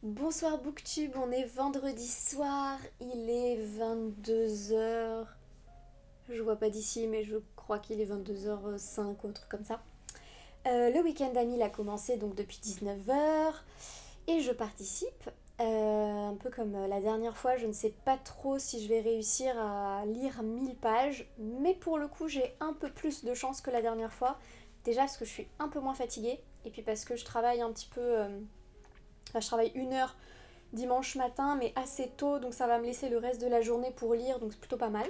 Bonsoir Booktube, on est vendredi soir, il est 22 heures. Je vois pas d'ici mais je crois qu'il est 22h05 ou un truc comme ça. Le week-end ami il a commencé donc depuis 19 heures et je participe. Un peu comme la dernière fois, je ne sais pas trop si je vais réussir à lire 1000 pages, mais pour le coup j'ai un peu plus de chance que la dernière fois. Déjà parce que je suis un peu moins fatiguée et puis parce que je travaille un petit peu... Enfin, je travaille 1 heure dimanche matin, mais assez tôt, donc ça va me laisser le reste de la journée pour lire, donc c'est plutôt pas mal.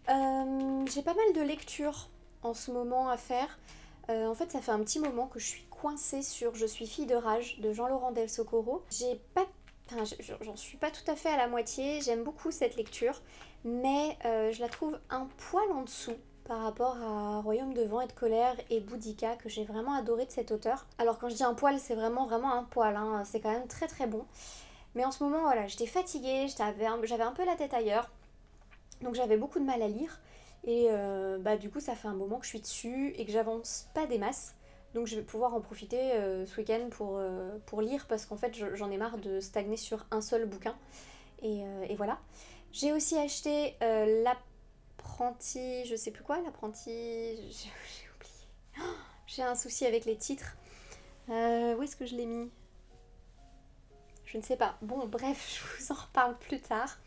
J'ai pas mal de lectures en ce moment à faire. En fait, ça fait un petit moment que je suis coincée sur Je suis fille de rage de Jean-Laurent Del Socorro. J'ai pas... Enfin, j'en suis pas tout à fait à la moitié, j'aime beaucoup cette lecture, mais je la trouve un poil en dessous par rapport à Royaume de vent et de colère et Boudica que j'ai vraiment adoré de cet auteur. Alors quand je dis un poil, c'est vraiment un poil, hein. C'est quand même très très bon. Mais en ce moment, voilà, j'étais fatiguée, j'avais un peu la tête ailleurs, donc j'avais beaucoup de mal à lire. Et du coup, ça fait un moment que je suis dessus et que j'avance pas des masses. Donc je vais pouvoir en profiter ce week-end pour lire parce qu'en fait, j'en ai marre de stagner sur un seul bouquin. Et voilà. J'ai aussi acheté l'apprenti, je sais plus quoi, l'apprenti... J'ai oublié. J'ai un souci avec les titres. Où est-ce que je l'ai mis? Je ne sais pas. Bon, bref, je vous en reparle plus tard.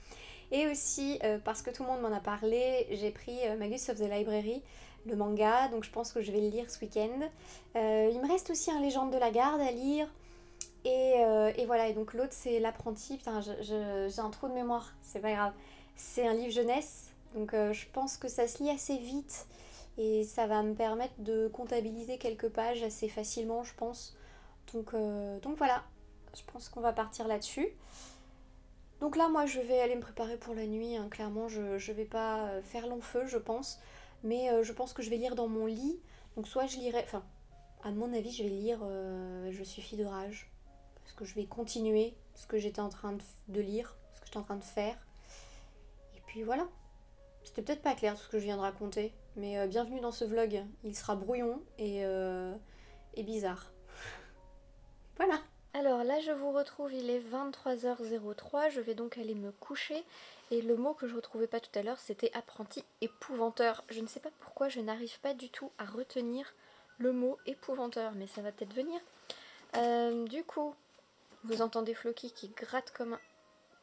Et aussi, parce que tout le monde m'en a parlé, j'ai pris Magus of the Library, le manga, donc je pense que je vais le lire ce week-end. Il me reste aussi un Légende de la Garde à lire. Et voilà, et donc l'autre c'est L'apprenti. Putain, j'ai un trou de mémoire, c'est pas grave. C'est un livre jeunesse, donc je pense que ça se lit assez vite. Et ça va me permettre de comptabiliser quelques pages assez facilement, je pense. Donc voilà, je pense qu'on va partir là-dessus. Donc là, moi, je vais aller me préparer pour la nuit, hein. Clairement, je vais pas faire long feu, je pense. Mais je pense que je vais lire dans mon lit. Donc soit je lirai... Enfin, à mon avis, je vais lire Je suis fille de rage. Parce que je vais continuer ce que j'étais en train de lire, ce que j'étais en train de faire. Et puis voilà. C'était peut-être pas clair tout ce que je viens de raconter. Mais bienvenue dans ce vlog. Il sera brouillon et bizarre. Voilà. Alors là, je vous retrouve, il est 23h03, je vais donc aller me coucher. Et le mot que je ne retrouvais pas tout à l'heure, c'était apprenti épouvanteur. Je ne sais pas pourquoi je n'arrive pas du tout à retenir le mot épouvanteur, mais ça va peut-être venir. Du coup, vous entendez Floki qui gratte comme un...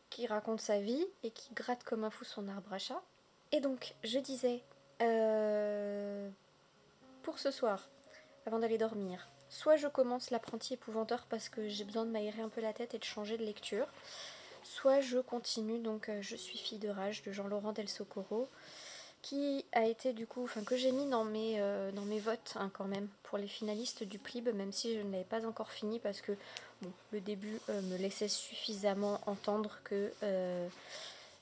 qui raconte sa vie et qui gratte comme un fou son arbre à chat. Et donc, je disais, pour ce soir, avant d'aller dormir, soit je commence l'apprenti épouvanteur parce que j'ai besoin de m'aérer un peu la tête et de changer de lecture, soit je continue donc Je suis fille de rage de Jean-Laurent Del Socorro, qui a été du coup, enfin que j'ai mis dans mes votes, hein, quand même, pour les finalistes du PLIB, même si je ne l'avais pas encore fini parce que bon, le début me laissait suffisamment entendre que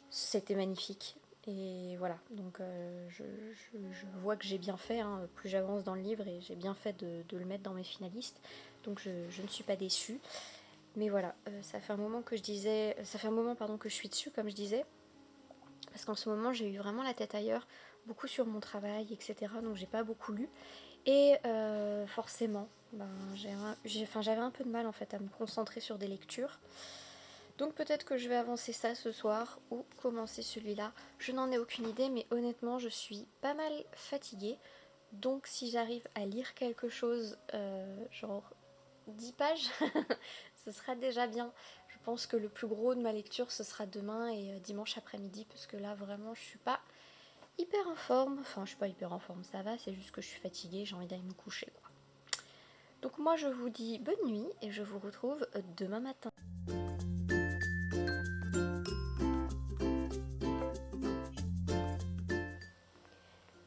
c'était magnifique. Et voilà, donc je vois que j'ai bien fait, hein, plus j'avance dans le livre, et j'ai bien fait de le mettre dans mes finalistes, donc je ne suis pas déçue. Mais voilà, ça fait un moment que ça fait un moment pardon que je suis dessus, comme je disais, parce qu'en ce moment j'ai eu vraiment la tête ailleurs, beaucoup sur mon travail, etc. Donc j'ai pas beaucoup lu, et forcément, j'avais un peu de mal en fait à me concentrer sur des lectures. Donc peut-être que je vais avancer ça ce soir ou commencer celui-là. Je n'en ai aucune idée, mais honnêtement, je suis pas mal fatiguée. Donc si j'arrive à lire quelque chose, genre 10 pages, ce sera déjà bien. Je pense que le plus gros de ma lecture, ce sera demain et dimanche après-midi, parce que là, vraiment, je suis pas hyper en forme. Enfin, je suis pas hyper en forme, ça va, c'est juste que je suis fatiguée, j'ai envie d'aller me coucher, quoi. Donc moi, je vous dis bonne nuit et je vous retrouve demain matin.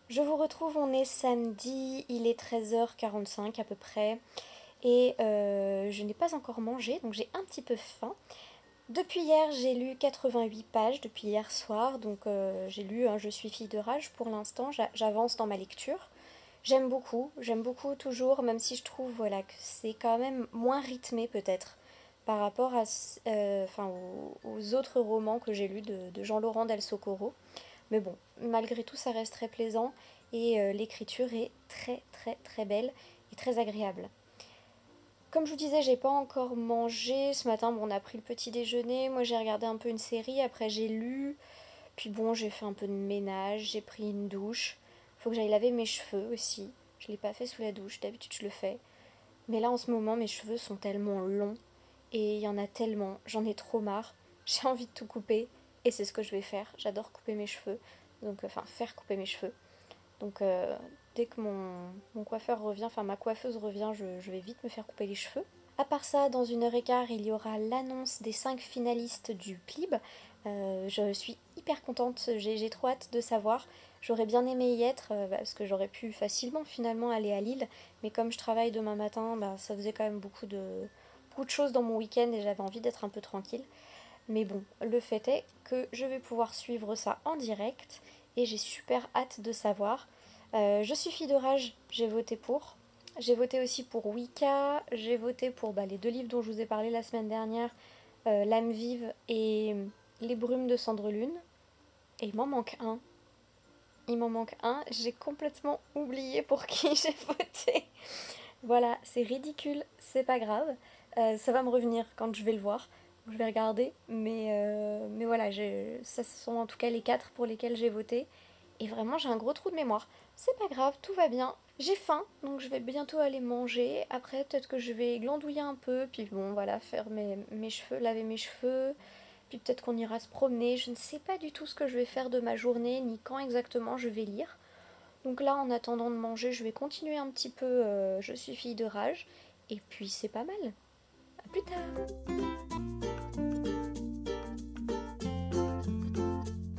Je vous retrouve, on est samedi, il est 13h45 à peu près, et je n'ai pas encore mangé, donc j'ai un petit peu faim. Depuis hier, j'ai lu 88 pages, depuis hier soir, donc j'ai lu Je suis fille de rage pour l'instant, j'avance dans ma lecture. J'aime beaucoup toujours, même si je trouve voilà, que c'est quand même moins rythmé peut-être par rapport aux autres romans que j'ai lus de Jean-Laurent Del Socorro. Mais bon, malgré tout, ça reste très plaisant et l'écriture est très très très belle et très agréable. Comme je vous disais, j'ai pas encore mangé. Ce matin, bon, on a pris le petit déjeuner. Moi, j'ai regardé un peu une série. Après, j'ai lu. Puis bon, j'ai fait un peu de ménage. J'ai pris une douche. Faut que j'aille laver mes cheveux aussi. Je l'ai pas fait sous la douche. D'habitude, je le fais. Mais là, en ce moment, mes cheveux sont tellement longs. Et il y en a tellement. J'en ai trop marre. J'ai envie de tout couper. Et c'est ce que je vais faire. J'adore couper mes cheveux. Donc, enfin, faire couper mes cheveux. Donc, dès que mon coiffeur revient, enfin ma coiffeuse revient, je vais vite me faire couper les cheveux. À part ça, dans 1 heure et quart, il y aura l'annonce des 5 finalistes du PLIB. Je suis hyper contente, j'ai trop hâte de savoir. J'aurais bien aimé y être, parce que j'aurais pu facilement finalement aller à Lille. Mais comme je travaille demain matin, bah, ça faisait quand même beaucoup de choses dans mon week-end et j'avais envie d'être un peu tranquille. Mais bon, le fait est que je vais pouvoir suivre ça en direct et j'ai super hâte de savoir. Je suis fille de rage, j'ai voté pour. J'ai voté aussi pour Wicca, j'ai voté pour les 2 livres dont je vous ai parlé la semaine dernière, L'âme vive et Les brumes de Cendrelune. Et il m'en manque un. Il m'en manque un, j'ai complètement oublié pour qui j'ai voté. Voilà, c'est ridicule, c'est pas grave. Ça va me revenir quand je vais le voir. Je vais regarder. Mais voilà, ça ce sont en tout cas les 4 pour lesquels j'ai voté. Et vraiment, j'ai un gros trou de mémoire. C'est pas grave, tout va bien. J'ai faim, donc je vais bientôt aller manger. Après, peut-être que je vais glandouiller un peu. Puis bon, voilà, faire mes cheveux, laver mes cheveux. Puis peut-être qu'on ira se promener. Je ne sais pas du tout ce que je vais faire de ma journée, ni quand exactement je vais lire. Donc là, en attendant de manger, je vais continuer un petit peu Je suis fille de rage. Et puis c'est pas mal. À plus tard.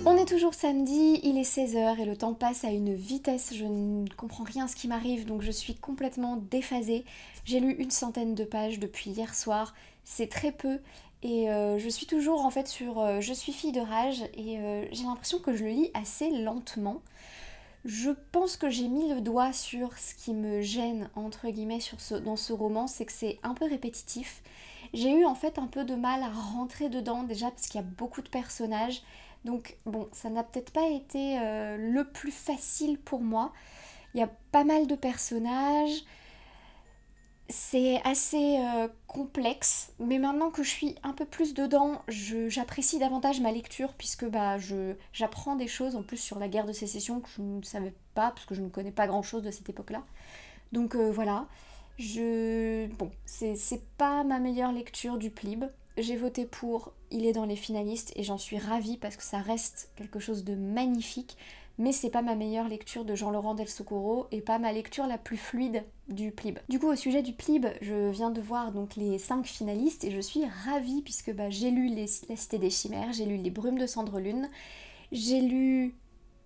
On est toujours samedi, il est 16 h et le temps passe à une vitesse, je ne comprends rien à ce qui m'arrive, donc je suis complètement déphasée. J'ai lu 100 de pages depuis hier soir, c'est très peu, et je suis toujours en fait sur Je suis fille de rage, et j'ai l'impression que je le lis assez lentement. Je pense que j'ai mis le doigt sur ce qui me gêne, entre guillemets, dans ce roman, c'est que c'est un peu répétitif. J'ai eu en fait un peu de mal à rentrer dedans, déjà parce qu'il y a beaucoup de personnages. Donc bon, ça n'a peut-être pas été le plus facile pour moi. Il y a pas mal de personnages, c'est assez complexe, mais maintenant que je suis un peu plus dedans, j'apprécie davantage ma lecture puisque j'apprends des choses en plus sur la guerre de sécession que je ne savais pas parce que je ne connais pas grand-chose de cette époque-là. Donc voilà, bon, c'est pas ma meilleure lecture du PLIB. J'ai voté pour, il est dans les finalistes et j'en suis ravie parce que ça reste quelque chose de magnifique. Mais c'est pas ma meilleure lecture de Jean-Laurent Del Socorro et pas ma lecture la plus fluide du PLIB. Du coup, au sujet du PLIB, je viens de voir donc les 5 finalistes et je suis ravie puisque j'ai lu La Cité des Chimères, j'ai lu Les Brumes de Cendrelune, j'ai lu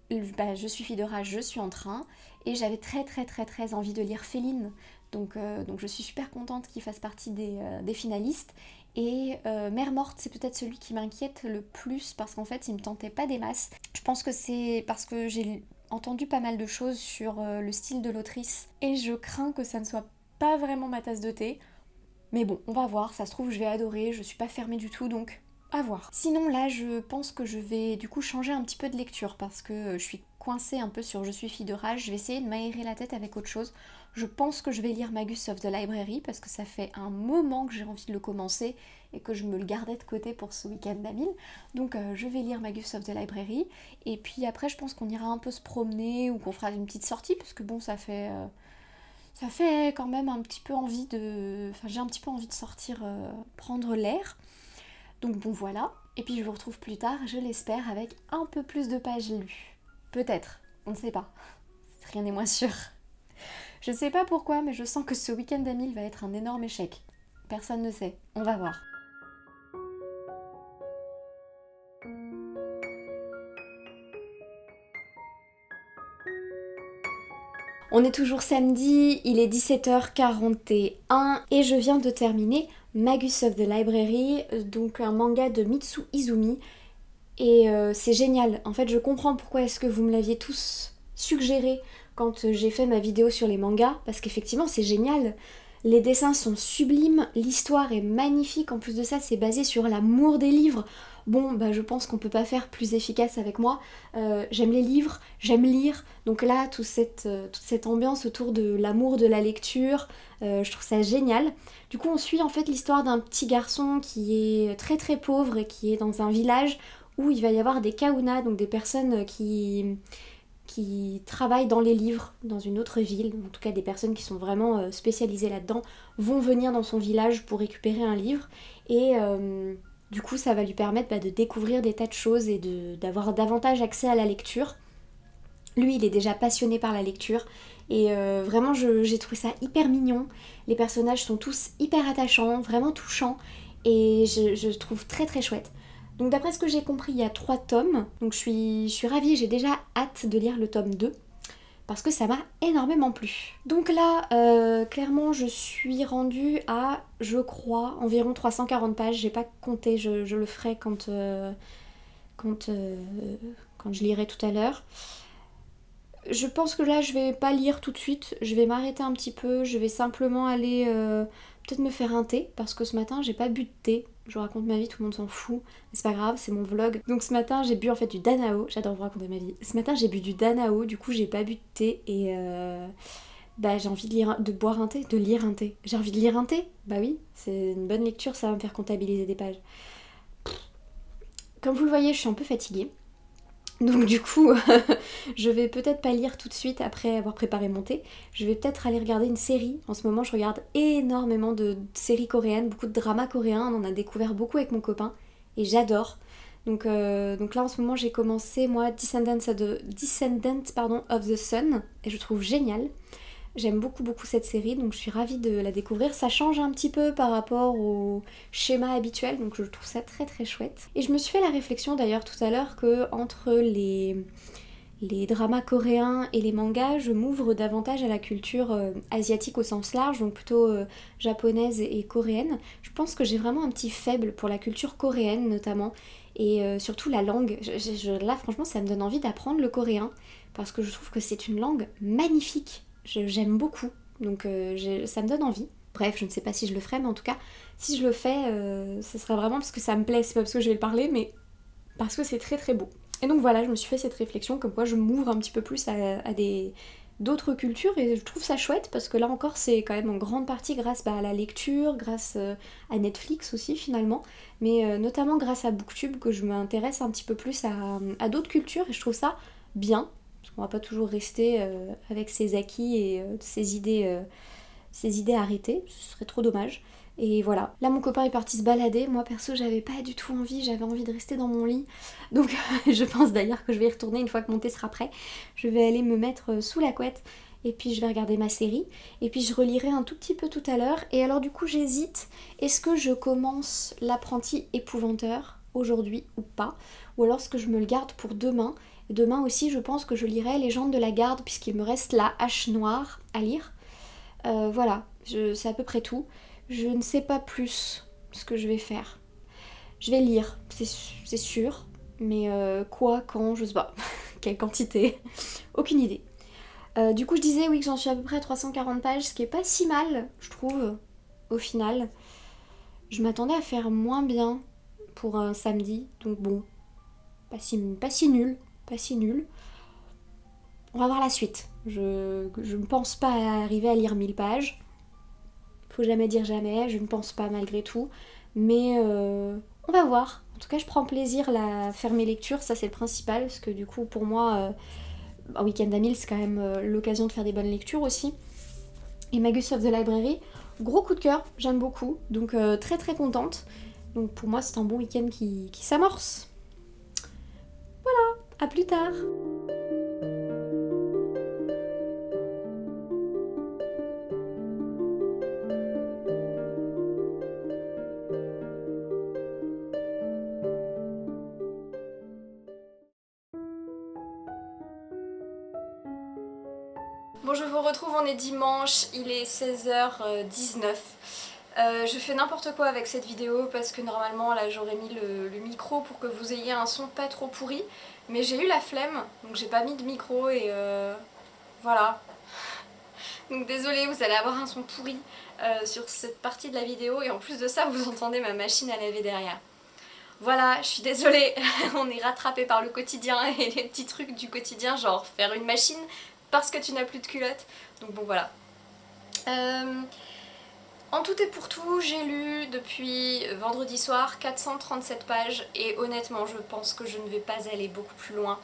Je suis fille de rage, je suis en train, et j'avais très très très très envie de lire Féline, donc je suis super contente qu'il fasse partie des finalistes. Et Mère Morte, c'est peut-être celui qui m'inquiète le plus parce qu'en fait il me tentait pas des masses. Je pense que c'est parce que j'ai entendu pas mal de choses sur le style de l'autrice et je crains que ça ne soit pas vraiment ma tasse de thé. Mais bon, on va voir, ça se trouve je vais adorer, je suis pas fermée du tout donc à voir. Sinon là je pense que je vais du coup changer un petit peu de lecture parce que je suis coincée un peu sur Je suis fille de rage, je vais essayer de m'aérer la tête avec autre chose. Je pense que je vais lire Magus of the Library parce que ça fait un moment que j'ai envie de le commencer et que je me le gardais de côté pour ce week-end d'Amil. Donc je vais lire Magus of the Library et puis après je pense qu'on ira un peu se promener ou qu'on fera une petite sortie parce que bon ça fait quand même un petit peu envie de... Enfin j'ai un petit peu envie de sortir prendre l'air. Donc bon voilà, et puis je vous retrouve plus tard, je l'espère, avec un peu plus de pages lues. Peut-être, on ne sait pas. Rien n'est moins sûr. Je sais pas pourquoi, mais je sens que ce week-end d'Amil va être un énorme échec. Personne ne sait, on va voir. On est toujours samedi, il est 17h41 et je viens de terminer Magus of the Library, donc un manga de Mitsu Izumi. Et c'est génial, en fait je comprends pourquoi est-ce que vous me l'aviez tous suggéré quand j'ai fait ma vidéo sur les mangas, parce qu'effectivement c'est génial. Les dessins sont sublimes, l'histoire est magnifique, en plus de ça c'est basé sur l'amour des livres. Bon, bah je pense qu'on peut pas faire plus efficace avec moi. J'aime les livres, j'aime lire, donc là toute cette ambiance autour de l'amour de la lecture, je trouve ça génial. Du coup on suit en fait l'histoire d'un petit garçon qui est très très pauvre et qui est dans un village où il va y avoir des kaunas, donc des personnes qui travaillent dans les livres dans une autre ville, en tout cas des personnes qui sont vraiment spécialisées là-dedans, vont venir dans son village pour récupérer un livre et du coup ça va lui permettre de découvrir des tas de choses et d'avoir davantage accès à la lecture. Lui il est déjà passionné par la lecture et vraiment j'ai trouvé ça hyper mignon, les personnages sont tous hyper attachants, vraiment touchants et je trouve très très chouette. Donc d'après ce que j'ai compris, il y a 3 tomes, donc je suis ravie, j'ai déjà hâte de lire le tome 2, parce que ça m'a énormément plu. Donc là, clairement, je suis rendue à, je crois, environ 340 pages, j'ai pas compté, je le ferai quand je lirai tout à l'heure. Je pense que là, je vais pas lire tout de suite, je vais m'arrêter un petit peu, je vais simplement aller peut-être me faire un thé, parce que ce matin, j'ai pas bu de thé. Je vous raconte ma vie, tout le monde s'en fout, mais c'est pas grave, c'est mon vlog. Donc ce matin, j'ai bu en fait du Danao, j'adore vous raconter ma vie. Ce matin, j'ai bu du Danao, du coup, j'ai pas bu de thé et j'ai envie de boire un thé, de lire un thé. J'ai envie de lire un thé. Bah oui, c'est une bonne lecture, ça va me faire comptabiliser des pages. Comme vous le voyez, je suis un peu fatiguée. Donc du coup, je vais peut-être pas lire tout de suite après avoir préparé mon thé. Je vais peut-être aller regarder une série. En ce moment, je regarde énormément de séries coréennes, beaucoup de dramas coréens. On en a découvert beaucoup avec mon copain et j'adore. Donc là, en ce moment, j'ai commencé, moi, Descendants of the Sun et je trouve génial. J'aime beaucoup beaucoup cette série, donc je suis ravie de la découvrir. Ça change un petit peu par rapport au schéma habituel, donc je trouve ça très très chouette. Et je me suis fait la réflexion d'ailleurs tout à l'heure que entre les dramas coréens et les mangas, je m'ouvre davantage à la culture asiatique au sens large, donc plutôt japonaise et coréenne. Je pense que j'ai vraiment un petit faible pour la culture coréenne notamment, et surtout la langue. Là franchement ça me donne envie d'apprendre le coréen, parce que je trouve que c'est une langue magnifique. J'aime beaucoup, donc ça me donne envie. Bref, je ne sais pas si je le ferai, mais en tout cas, si je le fais, ce sera vraiment parce que ça me plaît, c'est pas parce que je vais le parler, mais parce que c'est très très beau. Et donc voilà, je me suis fait cette réflexion comme quoi je m'ouvre un petit peu plus à d'autres cultures et je trouve ça chouette parce que là encore c'est quand même en grande partie grâce à la lecture, grâce à Netflix aussi finalement, mais notamment grâce à Booktube que je m'intéresse un petit peu plus à d'autres cultures et je trouve ça bien. Parce qu'on va pas toujours rester avec ses acquis et ses idées arrêtées, ce serait trop dommage. Et voilà. Là mon copain est parti se balader, moi perso j'avais pas du tout envie, j'avais envie de rester dans mon lit. Donc je pense d'ailleurs que je vais y retourner une fois que mon thé sera prêt. Je vais aller me mettre sous la couette et puis je vais regarder ma série. Et puis je relirai un tout petit peu tout à l'heure. Et alors du coup j'hésite, est-ce que je commence l'apprenti épouvanteur aujourd'hui ou pas? Ou alors est-ce que je me le garde pour demain? Demain aussi, je pense que je lirai Légende de la Garde, puisqu'il me reste la hache noire à lire. Voilà, c'est à peu près tout. Je ne sais pas plus ce que je vais faire. Je vais lire, c'est sûr, mais quoi, quand, je sais pas. Quelle quantité? Aucune idée. Du coup, je disais oui que j'en suis à peu près à 340 pages, ce qui est pas si mal, je trouve, au final. Je m'attendais à faire moins bien pour un samedi, donc bon, pas si nul. Pas si nul. On va voir la suite. Je ne pense pas arriver à lire 1000 pages. Faut jamais dire jamais, je ne pense pas malgré tout. Mais on va voir. En tout cas, je prends plaisir à faire mes lectures, ça c'est le principal, parce que du coup, pour moi, un week-end à 1000, c'est quand même l'occasion de faire des bonnes lectures aussi. Et Magus of the Library, gros coup de cœur, j'aime beaucoup, donc très très contente. Donc pour moi, c'est un bon week-end qui s'amorce. Voilà, à plus tard. Bon, je vous retrouve, on est dimanche, il est 16h19. Je fais n'importe quoi avec cette vidéo parce que normalement là j'aurais mis le micro pour que vous ayez un son pas trop pourri, mais j'ai eu la flemme donc j'ai pas mis de micro et voilà. Donc désolée, vous allez avoir un son pourri sur cette partie de la vidéo et en plus de ça vous entendez ma machine à laver derrière. Voilà, je suis désolée, on est rattrapé par le quotidien et les petits trucs du quotidien, genre faire une machine parce que tu n'as plus de culotte. Donc bon voilà. En tout et pour tout, j'ai lu depuis vendredi soir 437 pages et honnêtement je pense que je ne vais pas aller beaucoup plus loin.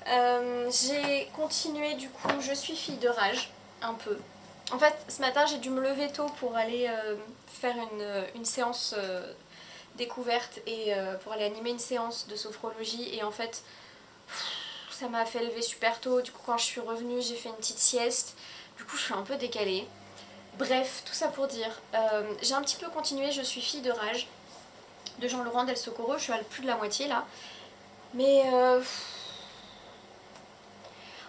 J'ai continué du coup, je suis fille de rage, un peu. En fait, ce matin j'ai dû me lever tôt pour aller faire une séance découverte et pour aller animer une séance de sophrologie et en fait ça m'a fait lever super tôt. Du coup quand je suis revenue j'ai fait une petite sieste, du coup je suis un peu décalée. Bref, tout ça pour dire, j'ai un petit peu continué, je suis fille de rage de Jean-Laurent Del Socorro, je suis à plus de la moitié là, mais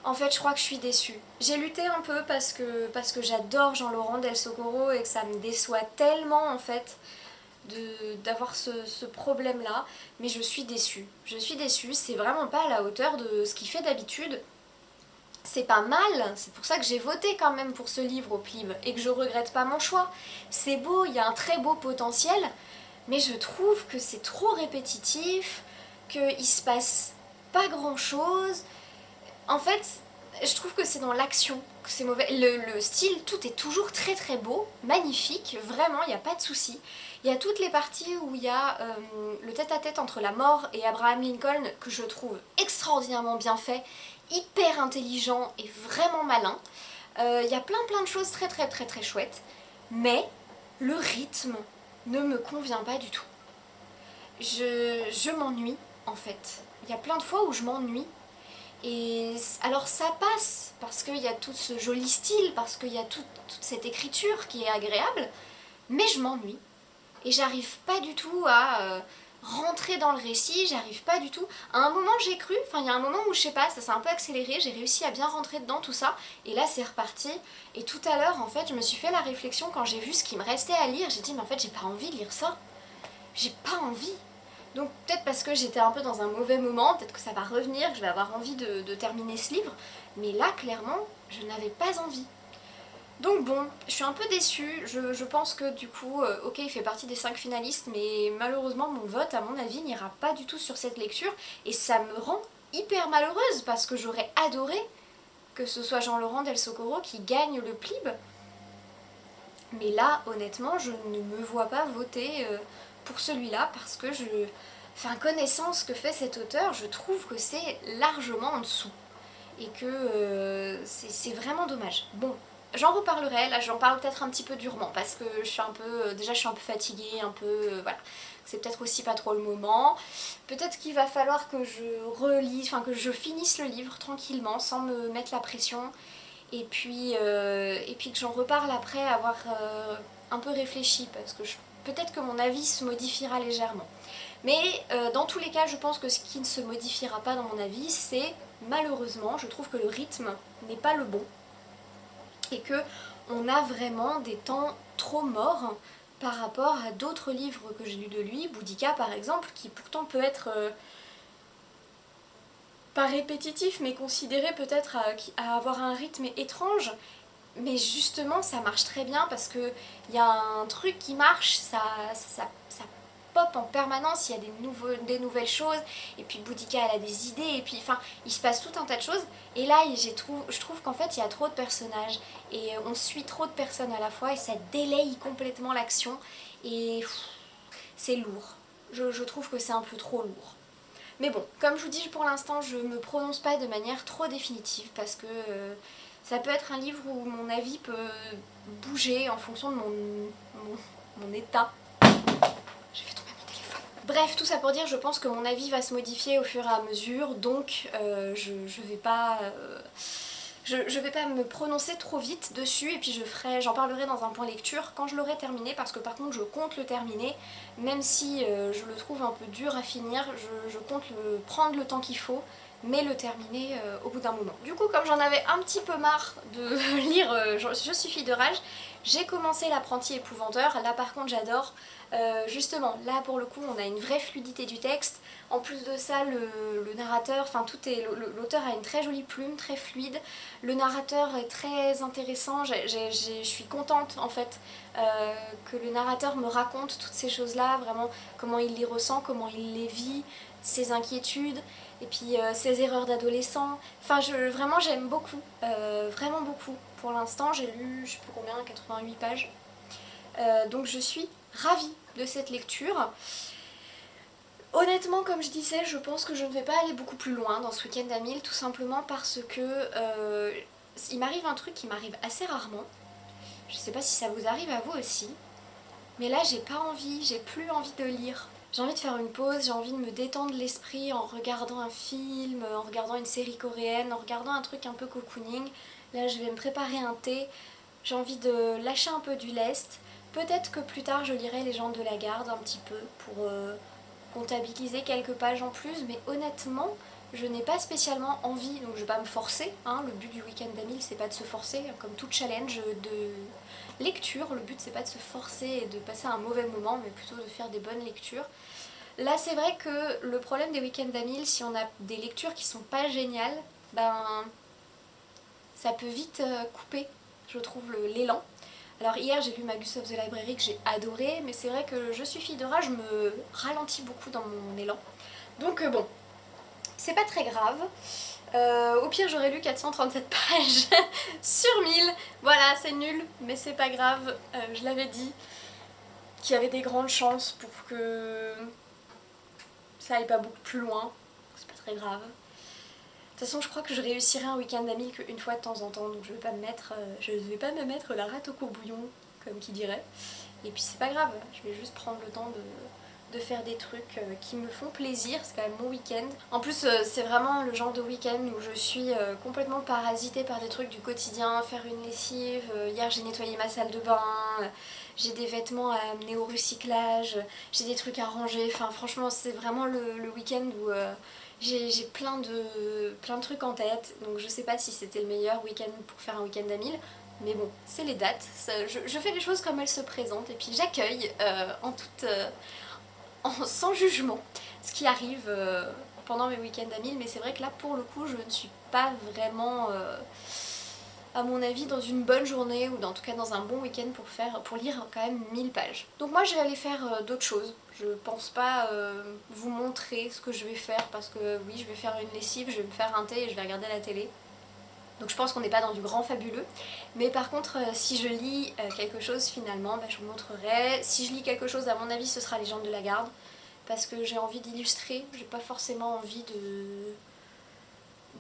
en fait je crois que je suis déçue. J'ai lutté un peu parce que j'adore Jean-Laurent Del Socorro et que ça me déçoit tellement en fait d'avoir ce problème là, mais je suis déçue. Je suis déçue, c'est vraiment pas à la hauteur de ce qu'il fait d'habitude. C'est pas mal, c'est pour ça que j'ai voté quand même pour ce livre au PLIB et que je regrette pas mon choix. C'est beau, il y a un très beau potentiel, mais je trouve que c'est trop répétitif, qu'il se passe pas grand chose. En fait, je trouve que c'est dans l'action que c'est mauvais. Le style, tout est toujours très très beau, magnifique, vraiment, il n'y a pas de souci. Il y a toutes les parties où il y a le tête-à-tête entre la mort et Abraham Lincoln que je trouve extraordinairement bien fait, hyper intelligent et vraiment malin. Il y a plein de choses très très très très chouettes, mais le rythme ne me convient pas du tout. Je m'ennuie en fait. Il y a plein de fois où je m'ennuie. Et alors ça passe parce qu'il y a tout ce joli style, parce qu'il y a toute cette écriture qui est agréable, mais je m'ennuie. Et j'arrive pas du tout à rentrer dans le récit, j'arrive pas du tout. À un moment j'ai cru, enfin il y a un moment où je sais pas, ça s'est un peu accéléré, j'ai réussi à bien rentrer dedans tout ça, et là c'est reparti. Et tout à l'heure en fait je me suis fait la réflexion quand j'ai vu ce qui me restait à lire, j'ai dit mais en fait j'ai pas envie de lire ça. J'ai pas envie. Donc peut-être parce que j'étais un peu dans un mauvais moment, peut-être que ça va revenir, que je vais avoir envie de terminer ce livre, mais là clairement je n'avais pas envie. Donc bon, je suis un peu déçue, je pense que du coup, ok il fait partie des 5 finalistes, mais malheureusement mon vote à mon avis n'ira pas du tout sur cette lecture, et ça me rend hyper malheureuse parce que j'aurais adoré que ce soit Jean-Laurent Del Socorro qui gagne le PLIB. Mais là honnêtement je ne me vois pas voter pour celui-là parce que enfin connaissant ce que fait cet auteur, je trouve que c'est largement en dessous et que c'est vraiment dommage. Bon, j'en reparlerai, là j'en parle peut-être un petit peu durement parce que je suis un peu, déjà je suis un peu fatiguée, un peu, voilà, c'est peut-être aussi pas trop le moment. Peut-être qu'il va falloir que je relise, enfin que je finisse le livre tranquillement sans me mettre la pression et puis que j'en reparle après avoir un peu réfléchi parce que peut-être que mon avis se modifiera légèrement. Mais dans tous les cas, je pense que ce qui ne se modifiera pas dans mon avis, c'est malheureusement, je trouve que le rythme n'est pas le bon et que on a vraiment des temps trop morts par rapport à d'autres livres que j'ai lus de lui, Boudica par exemple, qui pourtant peut être pas répétitif, mais considéré peut-être à avoir un rythme étrange. Mais justement ça marche très bien parce que il y a un truc qui marche, ça pop en permanence, il y a des nouvelles choses, et puis Boudica elle a des idées, et puis enfin il se passe tout un tas de choses, et là je trouve qu'en fait il y a trop de personnages, et on suit trop de personnes à la fois, et ça délaye complètement l'action, et c'est lourd. Je trouve que c'est un peu trop lourd. Mais bon, comme je vous dis, pour l'instant je me prononce pas de manière trop définitive, parce que ça peut être un livre où mon avis peut bouger en fonction de mon état. J'ai fait tomber mon téléphone. Bref, tout ça pour dire, je pense que mon avis va se modifier au fur et à mesure, donc je vais pas... Je vais pas me prononcer trop vite dessus et puis j'en parlerai dans un point lecture quand je l'aurai terminé, parce que par contre je compte le terminer, même si je le trouve un peu dur à finir, je compte prendre le temps qu'il faut, mais le terminer au bout d'un moment. Du coup, comme j'en avais un petit peu marre de lire Je suis fille de rage, J'ai commencé l'apprenti épouvanteur, là par contre j'adore. Justement, là pour le coup on a une vraie fluidité du texte. En plus de ça, le narrateur, enfin tout est, l'auteur a une très jolie plume, très fluide. Le narrateur est très intéressant. Je suis contente en fait que le narrateur me raconte toutes ces choses-là, vraiment comment il les ressent, comment il les vit, ses inquiétudes et puis ses erreurs d'adolescent. Enfin, vraiment j'aime beaucoup, vraiment beaucoup. Pour l'instant, j'ai lu, je sais plus combien, 88 pages. Donc je suis ravie de cette lecture. Honnêtement, comme je disais, je pense que je ne vais pas aller beaucoup plus loin dans ce week-end à 1000, tout simplement parce que il m'arrive un truc qui m'arrive assez rarement. Je sais pas si ça vous arrive à vous aussi, mais là j'ai pas envie, j'ai plus envie de lire. J'ai envie de faire une pause, j'ai envie de me détendre l'esprit en regardant un film, en regardant une série coréenne, en regardant un truc un peu cocooning. Là je vais me préparer un thé, j'ai envie de lâcher un peu du lest. Peut-être que plus tard je lirai Les gens de la garde un petit peu pour comptabiliser quelques pages en plus, mais honnêtement je n'ai pas spécialement envie, donc je vais pas me forcer, hein. Le but du week-end d'Amil c'est pas de se forcer, comme tout challenge de lecture, le but c'est pas de se forcer et de passer un mauvais moment, mais plutôt de faire des bonnes lectures. Là c'est vrai que le problème des week-ends d'Amil, si on a des lectures qui sont pas géniales, ben ça peut vite couper, je trouve, l'élan. Alors hier j'ai lu Magus of the Library que j'ai adoré, mais c'est vrai que je suis fille de rage, je me ralentis beaucoup dans mon élan. Donc bon, c'est pas très grave. Au pire j'aurais lu 437 pages sur 1000. Voilà, c'est nul, mais c'est pas grave. Je l'avais dit qu'il y avait des grandes chances pour que ça aille pas beaucoup plus loin. C'est pas très grave. De toute façon, je crois que je réussirai un week-end d'Amil qu'une fois de temps en temps, donc je vais pas me mettre la rate au courbouillon, comme qui dirait. Et puis c'est pas grave, je vais juste prendre le temps de faire des trucs qui me font plaisir, c'est quand même mon week-end. En plus, c'est vraiment le genre de week-end où je suis complètement parasitée par des trucs du quotidien, faire une lessive. Hier, j'ai nettoyé ma salle de bain, j'ai des vêtements à amener au recyclage, j'ai des trucs à ranger. Enfin, franchement, c'est vraiment le week-end où j'ai plein de trucs en tête. Donc, je sais pas si c'était le meilleur week-end pour faire un week-end à 1000. Mais bon, c'est les dates, je fais les choses comme elles se présentent et puis j'accueille sans jugement ce qui arrive pendant mes week-ends à 1000. Mais c'est vrai que là, pour le coup, je ne suis pas vraiment, à mon avis, dans une bonne journée ou en tout cas dans un bon week-end pour lire quand même 1000 pages. Donc moi, je vais aller faire d'autres choses. Je pense pas vous montrer ce que je vais faire parce que oui, je vais faire une lessive, je vais me faire un thé et je vais regarder la télé. Donc je pense qu'on n'est pas dans du grand fabuleux. Mais par contre, si je lis quelque chose finalement, je vous montrerai. Si je lis quelque chose, à mon avis, ce sera Les gens de la garde. Parce que j'ai envie d'illustrer. J'ai pas forcément envie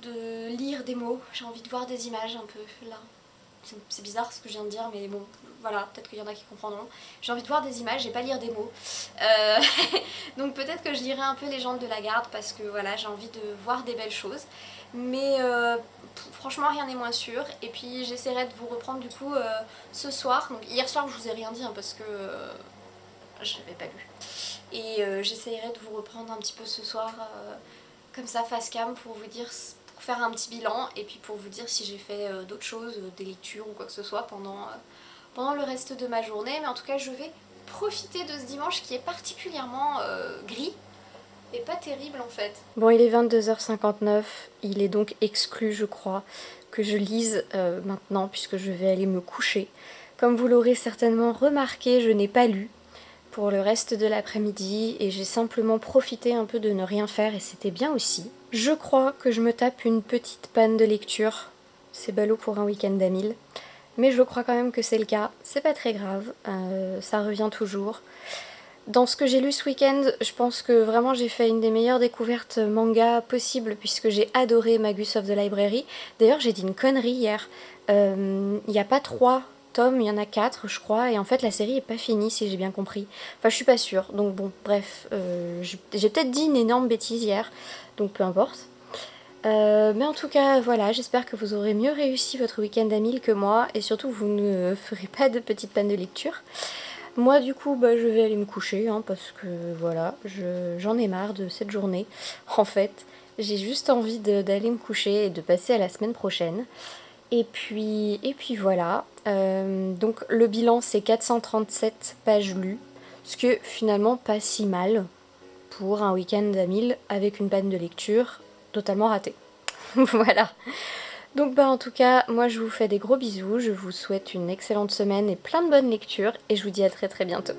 de lire des mots. J'ai envie de voir des images un peu là. C'est bizarre ce que je viens de dire, mais bon, voilà, peut-être qu'il y en a qui comprendront. J'ai envie de voir des images, j'ai pas lire des mots. Donc peut-être que je lirai un peu Les gens de la garde parce que voilà, j'ai envie de voir des belles choses. Mais franchement, rien n'est moins sûr. Et puis j'essaierai de vous reprendre du coup ce soir. Donc hier soir, je vous ai rien dit parce que je n'avais pas lu. Et j'essaierai de vous reprendre un petit peu ce soir comme ça, face cam, pour vous dire, pour faire un petit bilan et puis pour vous dire si j'ai fait d'autres choses, des lectures ou quoi que ce soit pendant le reste de ma journée. Mais en tout cas, je vais profiter de ce dimanche qui est particulièrement gris et pas terrible en fait. Bon, il est 22h59, il est donc exclu, je crois, que je lise maintenant puisque je vais aller me coucher. Comme vous l'aurez certainement remarqué, je n'ai pas lu pour le reste de l'après-midi et j'ai simplement profité un peu de ne rien faire et c'était bien aussi. Je crois que je me tape une petite panne de lecture. C'est ballot pour un week-end à 1000. Mais je crois quand même que c'est le cas. C'est pas très grave, ça revient toujours. Dans ce que j'ai lu ce week-end, je pense que vraiment j'ai fait une des meilleures découvertes manga possibles puisque j'ai adoré Magus of the Library. D'ailleurs j'ai dit une connerie hier. Il n'y a pas 3 tomes, il y en a 4 je crois. Et en fait la série est pas finie si j'ai bien compris. Enfin je suis pas sûre. Donc bon bref, j'ai peut-être dit une énorme bêtise hier. Donc peu importe. Mais en tout cas voilà, j'espère que vous aurez mieux réussi votre week-end à 1000 que moi. Et surtout vous ne ferez pas de petites pannes de lecture. Moi du coup je vais aller me coucher parce que voilà, j'en ai marre de cette journée. En fait, j'ai juste envie d'aller me coucher et de passer à la semaine prochaine. Et puis voilà. Donc le bilan c'est 437 pages lues, ce qui est finalement pas si mal pour un week-end à 1000 avec une panne de lecture totalement ratée. Voilà. Donc en tout cas, moi je vous fais des gros bisous, je vous souhaite une excellente semaine et plein de bonnes lectures et je vous dis à très très bientôt.